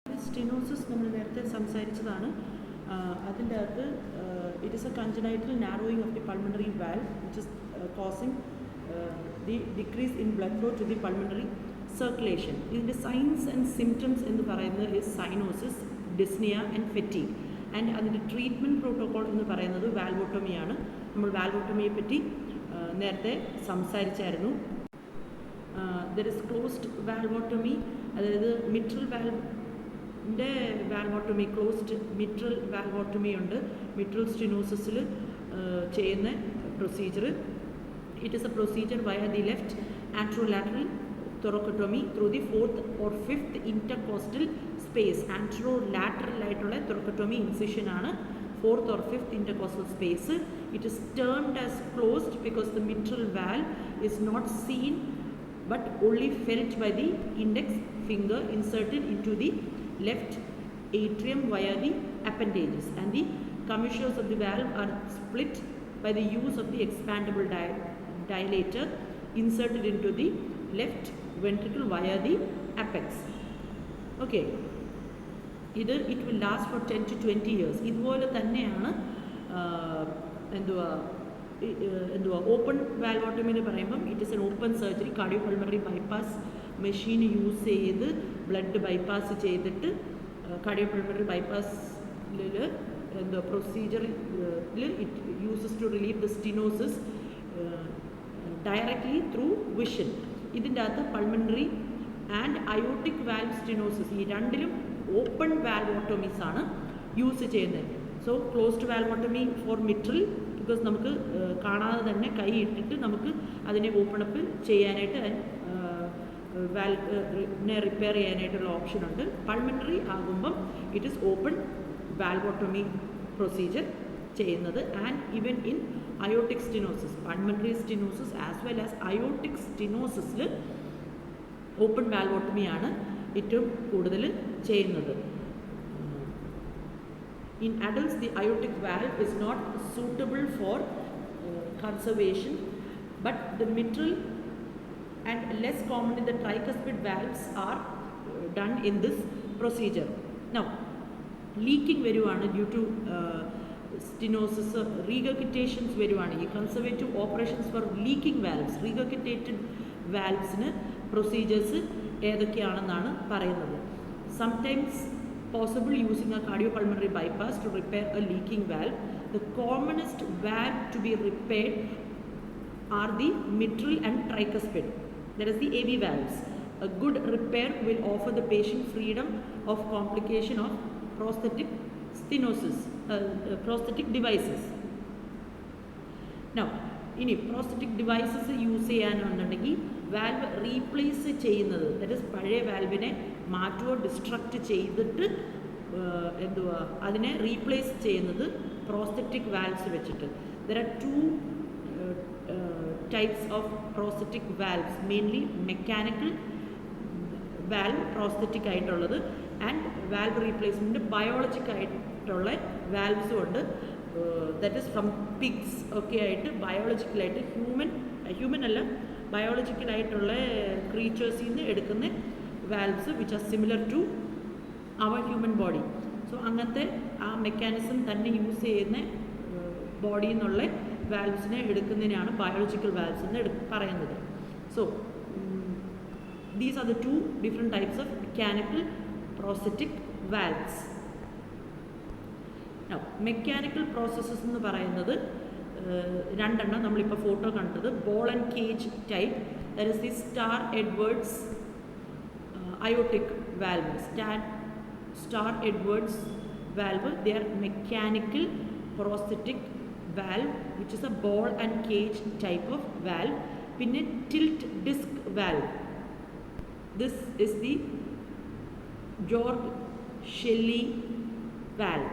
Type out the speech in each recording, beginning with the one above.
Stenosis നമ്മൾ നേരത്തെ സംസാരിച്ചതാണ്. അതിൻ്റെ അകത്ത് it is a congenital narrowing of the pulmonary valve which is causing the decrease in blood flow to the pulmonary circulation. ഇതിൻ്റെ signs and symptoms എന്ന് പറയുന്നത് is cyanosis, dyspnea and fatigue. And അതിൻ്റെ treatment protocol എന്ന് പറയുന്നത് വാൽവോട്ടമിയാണ്. നമ്മൾ വാൽവോട്ടമിയെ പറ്റി നേരത്തെ സംസാരിച്ചായിരുന്നു. There is closed valvotomy, അതായത് മിട്രൽ വാൽവിൻ്റെ വാൽവോട്ടമി, ക്ലോസ്ഡ് മിട്രൽ വാൽവോട്ടമി ഉണ്ട്. മിട്രൽ സ്റ്റിനോസിസിൽ ചെയ്യുന്ന procedure. It is a procedure via the left anterolateral thoracotomy through the 4th or 5th intercostal space. Anterolateral ആയിട്ടുള്ള thoracotomy ഇൻസിഷനാണ് 4th or 5th intercostal space. It is termed as closed because the mitral valve is not seen but only felt by the index finger inserted into the left atrium via the appendages, and the commissures of the valve are split by the use of the expandable dilator inserted into the left ventricle via the apex. Okay, it will last for 10 to 20 years. ഇതുപോലെ തന്നെയാണ് open valvotomy എന്ന് പറയുമ്പം it is an open surgery. Cardiopulmonary bypass machine use ചെയ്ത് blood bypass ചെയ്തിട്ട് cardiopulmonary ബൈപ്പാസിൽ പ്രൊസീജിയറിൽ it uses to relieve the stenosis directly through vision. ഇതിൻ്റെ അകത്ത് pulmonary and aortic valve stenosis ഈ രണ്ടിലും ഓപ്പൺ വാൽവോട്ടമീസ് ആണ് യൂസ് ചെയ്യുന്നത്. So closed valvotomy for mitral, because നമുക്ക് കാണാതെ തന്നെ കൈ ഇട്ടിട്ട് നമുക്ക് അതിനെ ഓപ്പൺ അപ്പ് ചെയ്യാനായിട്ട് വാൽവിനെ റിപ്പയർ ചെയ്യാനായിട്ടുള്ള ഓപ്ഷൻ ഉണ്ട്. പൾമണറി ആകുമ്പം it is open valvotomy procedure ചെയ്യുന്നത്. And even in aortic stenosis, pulmonary stenosis as well as aortic സ്റ്റിനോസിസിൽ ഓപ്പൺ വാൽവോട്ടമിയാണ് ഏറ്റവും കൂടുതൽ ചെയ്യുന്നത്. In adults, the aortic valve is not suitable for conservation, but the mitral and less commonly the tricuspid valves are done in this procedure. Now, leaking വരുവാണ് due to stenosis, regurgitations വരുവാണ്. ഈ conservative operations for leaking valves, regurgitated valvesന് procedures ഏതൊക്കെയാണെന്നാണ് പറയുന്നത്. Sometimes possible using a cardiopulmonary bypass to repair a leaking valve. The commonest valve to be repaired are the mitral and tricuspid, that is the AV valves. A good repair will offer the patient freedom of complication of prosthetic stenosis, prosthetic devices. Now, ഇനി prosthetic devices use ചെയ്യാനുണ്ടെങ്കിൽ valve replace ചെയ്യുന്നത്, that is പഴയ വാൽവിനെ മാറ്റുകയോ destruct ചെയ്തിട്ട് അതിനെ replace ചെയ്യുന്നത് prosthetic valves വെച്ചിട്ട്. There are 2 types of prosthetic valves, mainly mechanical valve prosthetic ആയിട്ടുള്ളത് ആൻഡ് വാൽവ് റീപ്ലേസ്മെൻറ്റ് ബയോളജിക് ആയിട്ടുള്ള വാൽവ്സും ഉണ്ട്. ദാറ്റ് ഈസ് ഫ്രം പിഗ്സ് ഒക്കെ ആയിട്ട് ബയോളജിക്കലായിട്ട് ഹ്യൂമൻ അല്ല ബയോളജിക്കലായിട്ടുള്ള ക്രീച്ചേഴ്സിൽ നിന്ന് എടുക്കുന്ന valves which are similar to our human body. So അങ്ങനത്തെ ആ മെക്കാനിസം തന്നെ യൂസ് ചെയ്യുന്ന ബോഡിയിൽ നിന്നുള്ള വാൽവ്സിനെ എടുക്കുന്നതിനാണ് ബയോളജിക്കൽ വാൽവ്സ് എന്ന് പറയുന്നത്. So these are the 2 different types of mechanical prosthetic valves. Mechanical processes എന്ന് പറയുന്നത് രണ്ടെണ്ണം നമ്മളിപ്പോൾ ഫോട്ടോ കണ്ടത്. Ball and cage type, that is the Starr Edwards aortic valve. Starr Edwards valve, they are mechanical prosthetic valve which is a ball and cage type of valve. പിന്നെ tilt disc valve, this is the Bjork Shiley valve.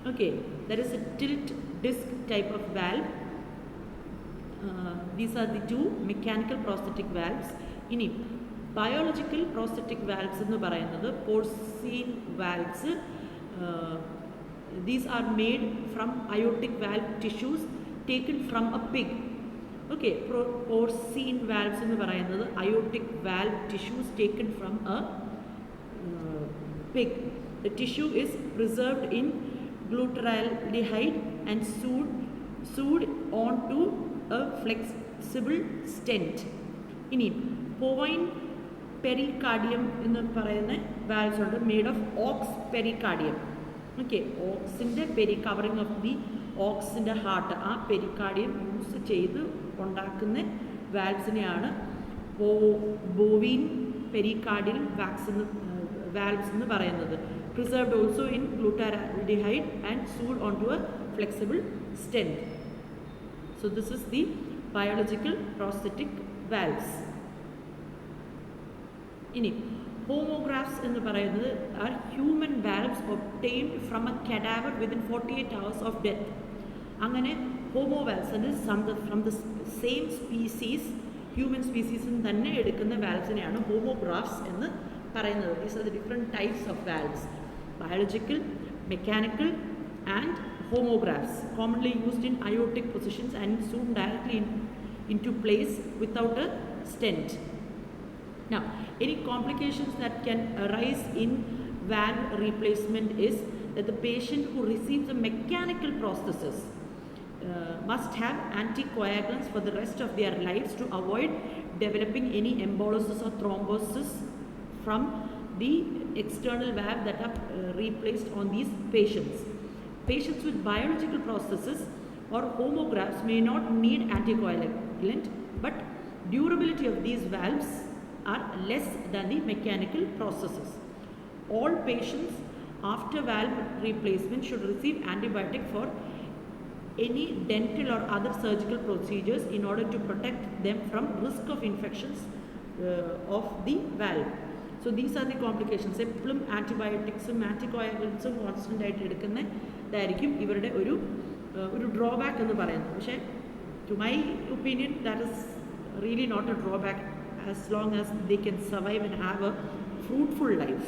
Okay, there is a tilt disc type of valve. These are the 2 mechanical prosthetic valves. ഇനി biological prosthetic valves എന്ന് പറയുന്നത് പോർസിൻ valves. These are made from aortic valve tissues taken from a pig. Okay, porcine valves എന്ന് പറയുന്നത് aortic valve tissues taken from a pig. The tissue is preserved in glutaraldehyde and sewed onto a flexible stent. ഇനി പോവൈൻ pericardium എന്ന് പറയുന്ന valves ഉണ്ട്, made of ox pericardium. Okay, ഓക്സിൻ്റെ covering of the ഓക്സിൻ്റെ heart, ആ pericardium use ചെയ്ത് ഉണ്ടാക്കുന്ന വാൽവ്സിനെയാണ് ബോവീൻ പെരികാർഡിയൽ വാൽവ്സ് എന്ന് പറയുന്നത്. Preserved also in glutaraldehyde and sewed onto a flexible stent. So this is the biological prosthetic valves. ഇനി homographs എന്ന് പറയുന്നത് are human valves obtained from a cadaver within 48 hours of death. അങ്ങനെ homo valves from the same species, human സ്പീസീസിൽ തന്നെ എടുക്കുന്ന വാൽവ്സിനെയാണ് homographs എന്ന് പറയുന്നത്. These are the different types of valves: biological, mechanical and homographs, commonly used in aortic positions and sewn directly into place without a stent. Now, any complications that can arise in valve replacement is that the patient who receives a mechanical prosthesis must have anticoagulants for the rest of their lives to avoid developing any embolysis or thrombosis from the external valve that are replaced on these patients. Patients with biological prosthesis or homographs may not need anticoagulant, but durability of these valves are less than the mechanical prosthesis. All patients after valve replacement should receive antibiotic for any dental or other surgical procedures in order to protect them from risk of infections of the valve. So these are the complications. എപ്പോഴും ആൻറ്റിബയോട്ടിക്സും ആൻറ്റികോയാഗുലൻസും constant ആയിട്ട് എടുക്കുന്നതായിരിക്കും ഇവരുടെ ഒരു drawback എന്ന് പറയുന്നത്. പക്ഷേ to my opinion that is really not a drawback as long as they can survive and have a fruitful life.